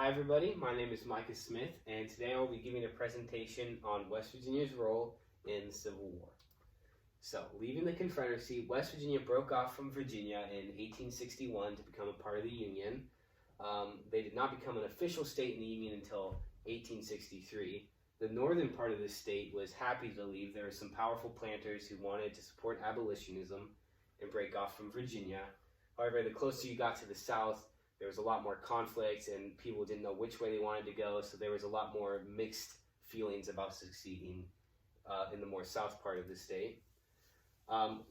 Hi everybody, my name is Micah Smith, and today I'll be giving a presentation on West Virginia's role in the Civil War. So, leaving the Confederacy, West Virginia broke off from Virginia in 1861 to become a part of the Union. They did not become an official state in the Union until 1863. The northern part of the state was happy to leave. There were some powerful planters who wanted to support abolitionism and break off from Virginia. However, the closer you got to the south, there was a lot more conflict and people didn't know which way they wanted to go, so there was a lot more mixed feelings about succeeding in the more south part of the state.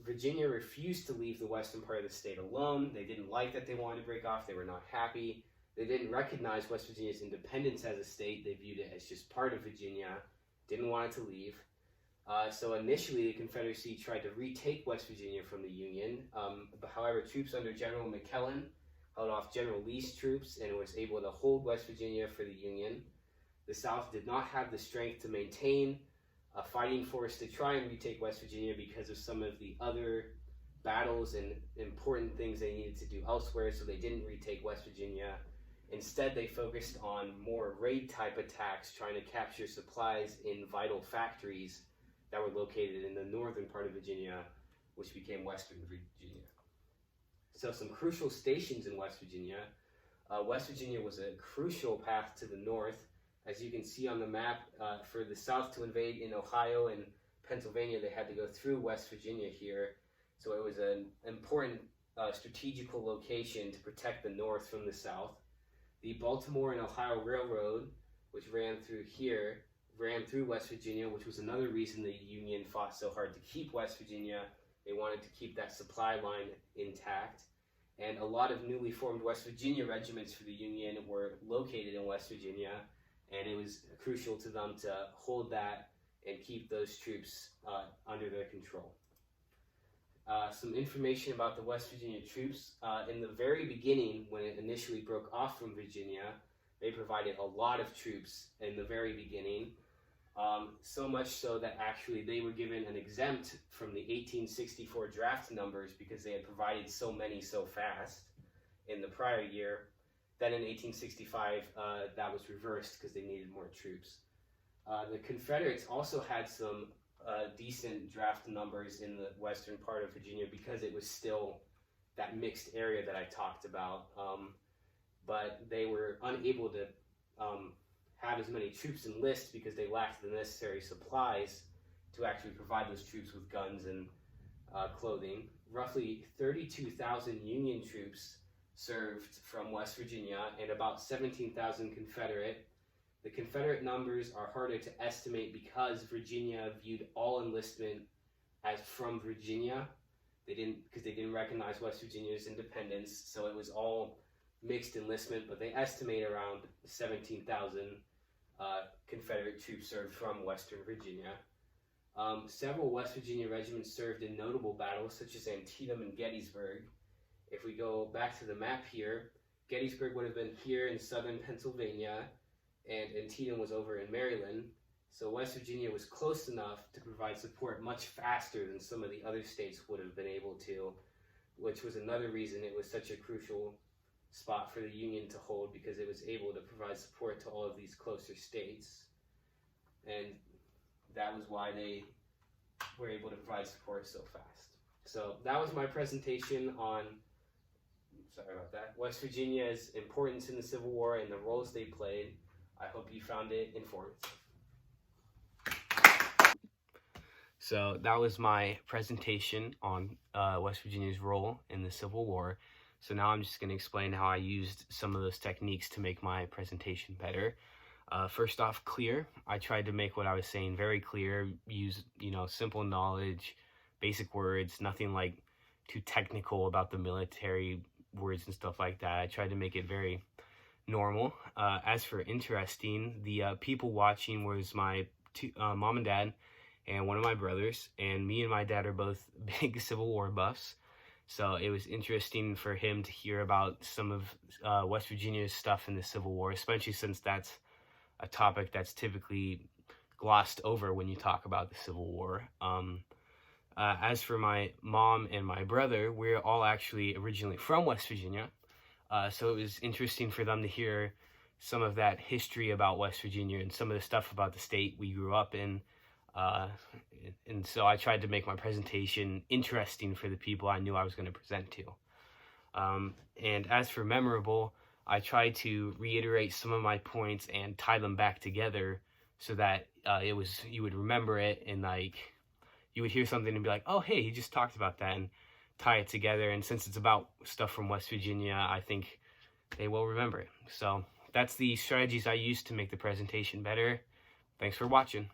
Virginia refused to leave the western part of the state alone. They didn't like that they wanted to break off. They were not happy. They didn't recognize West Virginia's independence as a state. They viewed it as just part of Virginia, didn't want it to leave. So initially, the Confederacy tried to retake West Virginia from the Union. However, troops under General McClellan held off General Lee's troops and was able to hold West Virginia for the Union. The South did not have the strength to maintain a fighting force to try and retake West Virginia because of some of the other battles and important things they needed to do elsewhere, so they didn't retake West Virginia. Instead, they focused on more raid-type attacks, trying to capture supplies in vital factories that were located in the northern part of Virginia, which became Western Virginia. So some crucial stations in West Virginia. West Virginia was a crucial path to the north. As you can see on the map, for the South to invade in Ohio and Pennsylvania, they had to go through West Virginia here. So it was an important strategical location to protect the North from the South. The Baltimore and Ohio Railroad, which ran through here, ran through West Virginia, which was another reason the Union fought so hard to keep West Virginia. They wanted to keep that supply line intact. And a lot of newly formed West Virginia regiments for the Union were located in West Virginia, and it was crucial to them to hold that and keep those troops under their control. Some information about the West Virginia troops. In the very beginning, when it initially broke off from Virginia, they provided a lot of troops in the very beginning. So much so that actually they were given an exempt from the 1864 draft numbers because they had provided so many so fast in the prior year. Then in 1865, that was reversed because they needed more troops. The Confederates also had some decent draft numbers in the western part of Virginia because it was still that mixed area that I talked about. But they were unable to have as many troops enlist because they lacked the necessary supplies to actually provide those troops with guns and clothing. Roughly 32,000 Union troops served from West Virginia and about 17,000 Confederate. The Confederate numbers are harder to estimate because Virginia viewed all enlistment as from Virginia. They didn't recognize West Virginia's independence, so it was all mixed enlistment, but they estimate around 17,000 Confederate troops served from Western Virginia. Several West Virginia regiments served in notable battles such as Antietam and Gettysburg. If we go back to the map here, Gettysburg would have been here in southern Pennsylvania, and Antietam was over in Maryland. So West Virginia was close enough to provide support much faster than some of the other states would have been able to, which was another reason it was such a crucial spot for the Union to hold, because it was able to provide support to all of these closer states. And that was why they were able to provide support so fast. So that was my presentation on, West Virginia's importance in the Civil War and the roles they played. I hope you found it informative. So that was my presentation on West Virginia's role in the Civil War. So now I'm just going to explain how I used some of those techniques to make my presentation better. First off, clear. I tried to make what I was saying very clear, use, simple knowledge, basic words, nothing like too technical about the military words and stuff like that. I tried to make it very normal. As for interesting, the people watching was my mom and dad and one of my brothers, and me and my dad are both big Civil War buffs. So it was interesting for him to hear about some of West Virginia's stuff in the Civil War, especially since that's a topic that's typically glossed over when you talk about the Civil War. As for my mom and my brother, we're all actually originally from West Virginia. So it was interesting for them to hear some of that history about West Virginia and some of the stuff about the state we grew up in. And so I tried to make my presentation interesting for the people I knew I was going to present to. And as for memorable, I tried to reiterate some of my points and tie them back together so that you would remember it, and like you would hear something and be like, oh, hey, he just talked about that, and tie it together. And since it's about stuff from West Virginia, I think they will remember it. So that's the strategies I used to make the presentation better. Thanks for watching.